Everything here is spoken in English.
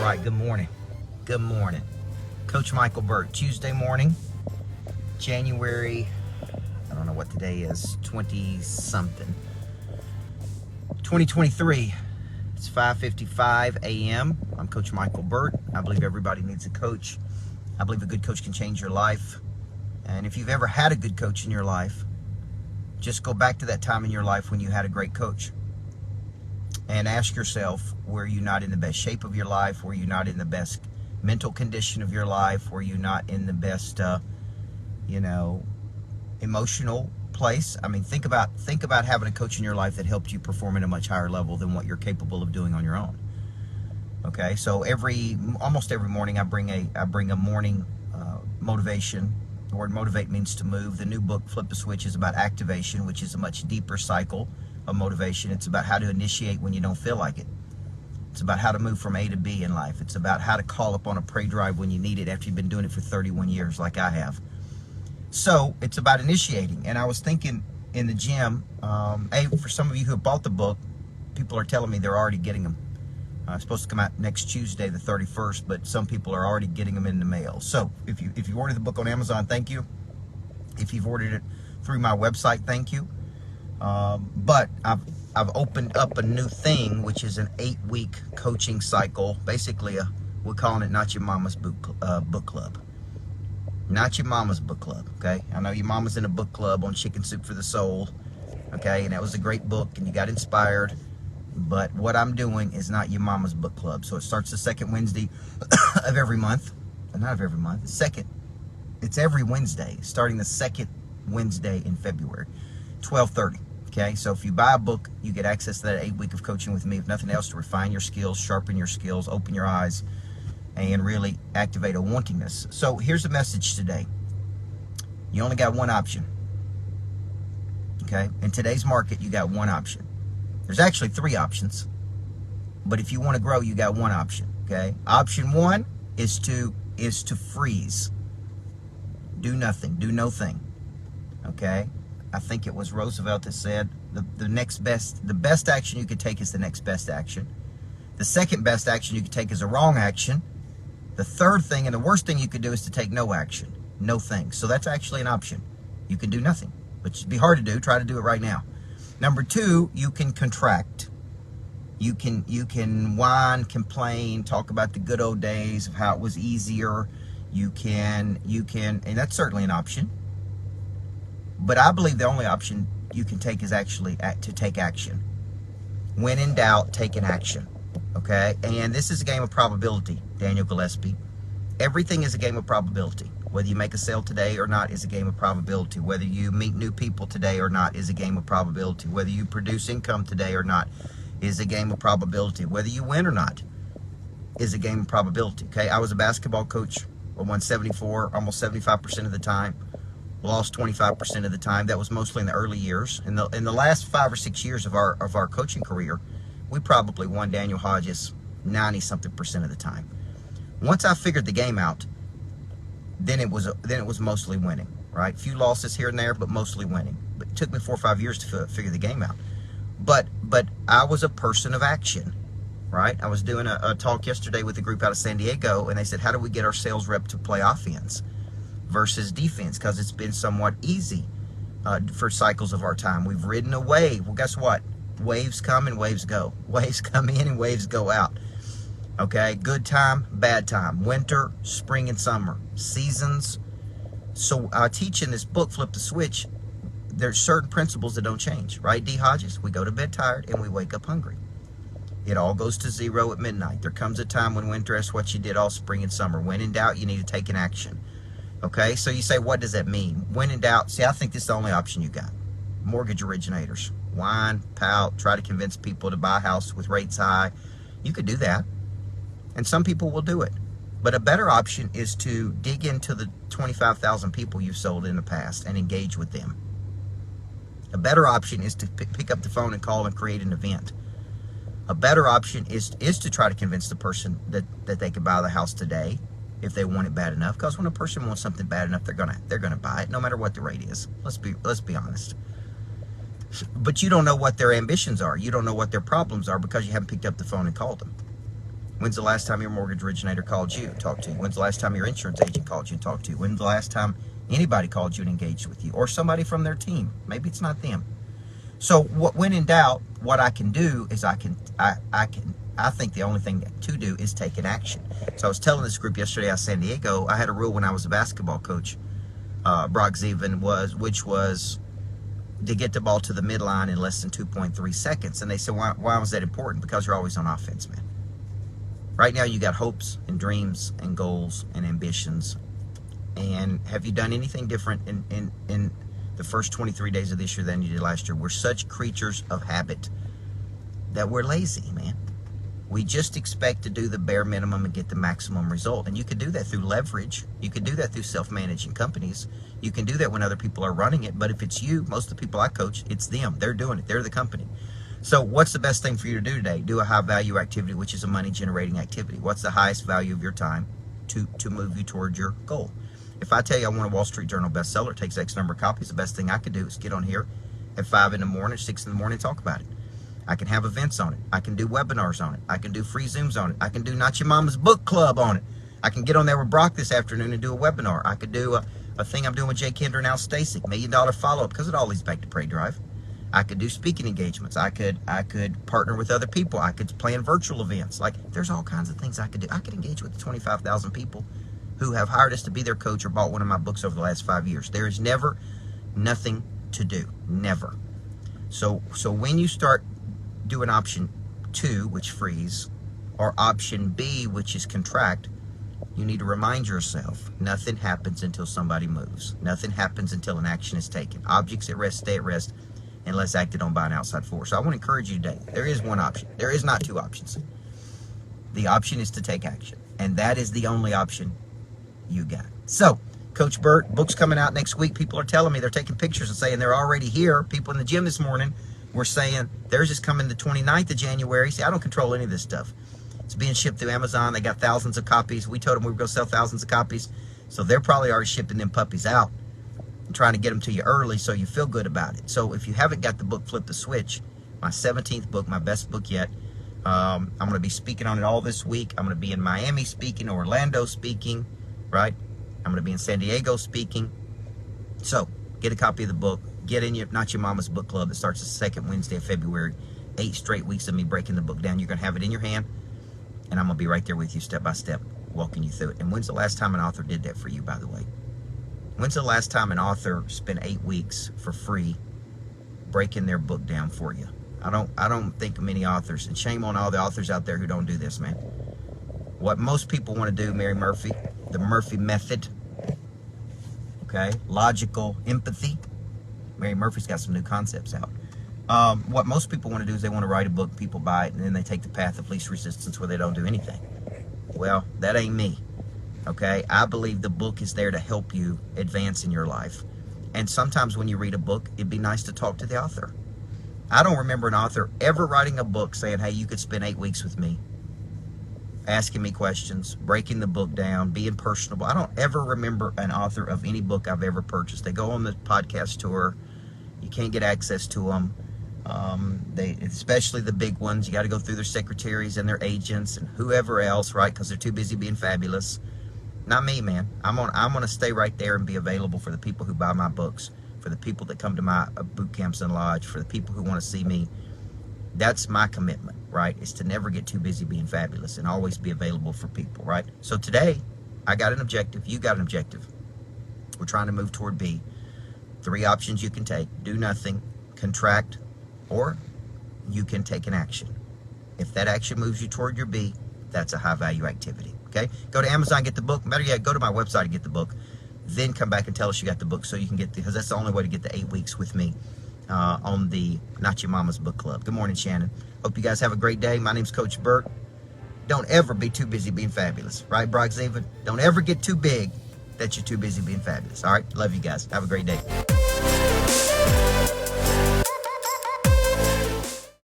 right, good morning. Good morning. Coach Micheal Burt, Tuesday morning, January, I don't know what today is, 20-something. 2023. It's 5:55 a.m. I'm Coach Micheal Burt. I believe everybody needs a coach. I believe a good coach can change your life. And if you've ever had a good coach in your life, just go back to that time in your life when you had a great coach. And ask yourself, were you not in the best shape of your life? Were you not in the best mental condition of your life? Were you not in the best, emotional place? I mean, think about having a coach in your life that helped you perform at a much higher level than what you're capable of doing on your own. Okay, so almost every morning I bring a morning motivation. The word motivate means to move. The new book, Flip the Switch, is about activation, which is a much deeper cycle of motivation. It's about how to initiate when you don't feel like it. It's about how to move from A to B in life. It's about how to call upon a pray drive when you need it after you've been doing it for 31 years like I have. So it's about initiating. And I was thinking in the gym, for some of you who have bought the book, people are telling me they're already getting them. It's supposed to come out next Tuesday, the 31st, but some people are already getting them in the mail. So if you ordered the book on Amazon, thank you. If you've ordered it through my website, thank you. But I've opened up a new thing, which is an 8-week coaching cycle. Basically, we're calling it Not Your Mama's Book Club. Not Your Mama's Book Club, okay? I know your mama's in a book club on Chicken Soup for the Soul, okay? And that was a great book, and you got inspired. But what I'm doing is Not Your Mama's Book Club. So it starts the second Wednesday of every month. Not of every month. It's every Wednesday, starting the second Wednesday in February, 12:30. Okay, so if you buy a book, you get access to that 8-week of coaching with me, if nothing else, to refine your skills, sharpen your skills, open your eyes, and really activate a wantingness. So here's the message today. You only got one option. Okay, in today's market, you got one option. There's actually 3 options, but if you want to grow, you got one option. Okay, option 1 is to freeze. Do nothing. Do no thing. Okay. I think it was Roosevelt that said the best action you could take is the next best action. The second best action you could take is a wrong action. The third thing and the worst thing you could do is to take no action, no thing. So that's actually an option. You can do nothing, which would be hard to do. Try to do it right now. Number 2, you can contract. You can whine, complain, talk about the good old days of how it was easier. You can, and that's certainly an option. But I believe the only option you can take is actually to take action. When in doubt, take an action. Okay? And this is a game of probability, Daniel Gillespie. Everything is a game of probability. Whether you make a sale today or not is a game of probability. Whether you meet new people today or not is a game of probability. Whether you produce income today or not is a game of probability. Whether you win or not is a game of probability. Okay? I was a basketball coach. I won 74, almost 75% of the time. Lost 25% of the time. That was mostly in the early years. In the last 5 or 6 years of our coaching career, we probably won Daniel Hodges 90-something% of the time. Once I figured the game out, then it was mostly winning, right? Few losses here and there, but mostly winning. But it took me 4 or 5 years to figure the game out. But I was a person of action, right? I was doing a talk yesterday with a group out of San Diego, and they said, how do we get our sales rep to play offense versus defense? Because it's been somewhat easy for cycles of our time. We've ridden a wave. Well, guess what? Waves come and waves go. Waves come in and waves go out. Okay? Good time, bad time. Winter, spring, and summer. Seasons. So I teach in this book, Flip the Switch, there's certain principles that don't change. Right, D. Hodges? We go to bed tired and we wake up hungry. It all goes to 0 at midnight. There comes a time when winter is what you did all spring and summer. When in doubt, you need to take an action. Okay, so you say, what does that mean? When in doubt, see, I think this is the only option you got. Mortgage originators. Whine, pout, try to convince people to buy a house with rates high. You could do that. And some people will do it. But a better option is to dig into the 25,000 people you've sold in the past and engage with them. A better option is to pick up the phone and call and create an event. A better option is to try to convince the person that they could buy the house today if they want it bad enough. Because when a person wants something bad enough, they're gonna buy it, no matter what the rate is. Let's be honest. But you don't know what their ambitions are. You don't know what their problems are because you haven't picked up the phone and called them. When's the last time your mortgage originator called you and talked to you? When's the last time your insurance agent called you and talked to you? When's the last time anybody called you and engaged with you? Or somebody from their team? Maybe it's not them. So when in doubt, what I can do is I think the only thing to do is take an action. So I was telling this group yesterday out of San Diego, I had a rule when I was a basketball coach, Brock Zevin which was to get the ball to the midline in less than 2.3 seconds. And they said, why was that important? Because you're always on offense, man. Right now you got hopes and dreams and goals and ambitions. And have you done anything different in the first 23 days of this year than you did last year? We're such creatures of habit that we're lazy, man. We just expect to do the bare minimum and get the maximum result. And you can do that through leverage. You can do that through self-managing companies. You can do that when other people are running it. But if it's you, most of the people I coach, it's them. They're doing it. They're the company. So what's the best thing for you to do today? Do a high-value activity, which is a money-generating activity. What's the highest value of your time to move you toward your goal? If I tell you I want a Wall Street Journal bestseller, it takes X number of copies, the best thing I could do is get on here at 5 in the morning, 6 in the morning, and talk about it. I can have events on it. I can do webinars on it. I can do free Zooms on it. I can do Not Your Mama's Book Club on it. I can get on there with Brock this afternoon and do a webinar. I could do a thing I'm doing with Jay Kinder and Al Stasic, $1 Million Follow-Up, because it all leads back to Pray Drive. I could do speaking engagements. I could partner with other people. I could plan virtual events. Like, there's all kinds of things I could do. I could engage with the 25,000 people who have hired us to be their coach or bought one of my books over the last 5 years. There is never nothing to do. Never. So when you start doing option 2, which freeze, or option B, which is contract, you need to remind yourself, nothing happens until somebody moves. Nothing happens until an action is taken. Objects at rest stay at rest unless acted on by an outside force. So I want to encourage you today. There is one option. There is not 2 options. The option is to take action. And that is the only option you got. So, Coach Burt, book's coming out next week. People are telling me, they're taking pictures and saying they're already here. People in the gym this morning were saying theirs is coming the 29th of January. See, I don't control any of this stuff. It's being shipped through Amazon. They got thousands of copies. We told them we were going to sell thousands of copies. So they're probably already shipping them puppies out and trying to get them to you early so you feel good about it. So if you haven't got the book, Flip the Switch, my 17th book, my best book yet. I'm going to be speaking on it all this week. I'm going to be in Miami speaking, Orlando speaking, right? I'm going to be in San Diego speaking. So get a copy of the book. Get in your Not Your Mama's Book Club that starts the second Wednesday of February. 8 straight weeks of me breaking the book down. You're going to have it in your hand, and I'm going to be right there with you step by step, walking you through it. And when's the last time an author did that for you, by the way? When's the last time an author spent 8 weeks for free breaking their book down for you? I don't think of many authors, and shame on all the authors out there who don't do this, man. What most people want to do, Mary Murphy, the Murphy method, okay? Logical empathy. Mary Murphy's got some new concepts out. What most people want to do is they want to write a book, people buy it, and then they take the path of least resistance where they don't do anything. Well, that ain't me, okay? I believe the book is there to help you advance in your life. And sometimes when you read a book, it'd be nice to talk to the author. I don't remember an author ever writing a book saying, hey, you could spend 8 weeks with me, asking me questions, breaking the book down, being personable. I don't ever remember an author of any book I've ever purchased. They go on the podcast tour. You can't get access to them. Especially the big ones, you got to go through their secretaries and their agents and whoever else, right? Because they're too busy being fabulous. Not me, man. I'm gonna stay right there and be available for the people who buy my books, for the people that come to my boot camps and lodge, for the people who want to see me. That's my commitment, right? Is to never get too busy being fabulous and always be available for people, right? So today, I got an objective. You got an objective. We're trying to move toward B. 3 options you can take. Do nothing, contract, or you can take an action. If that action moves you toward your B, that's a high-value activity, okay? Go to Amazon, get the book. Better yet, go to my website and get the book. Then come back and tell us you got the book so you can get because that's the only way to get the 8 weeks with me on the Not Your Mama's Book Club. Good morning, Shannon. Hope you guys have a great day. My name's Coach Burt. Don't ever be too busy being fabulous, right, Brock Zevin? Don't ever get too big that you're too busy being fabulous, all right? Love you guys. Have a great day.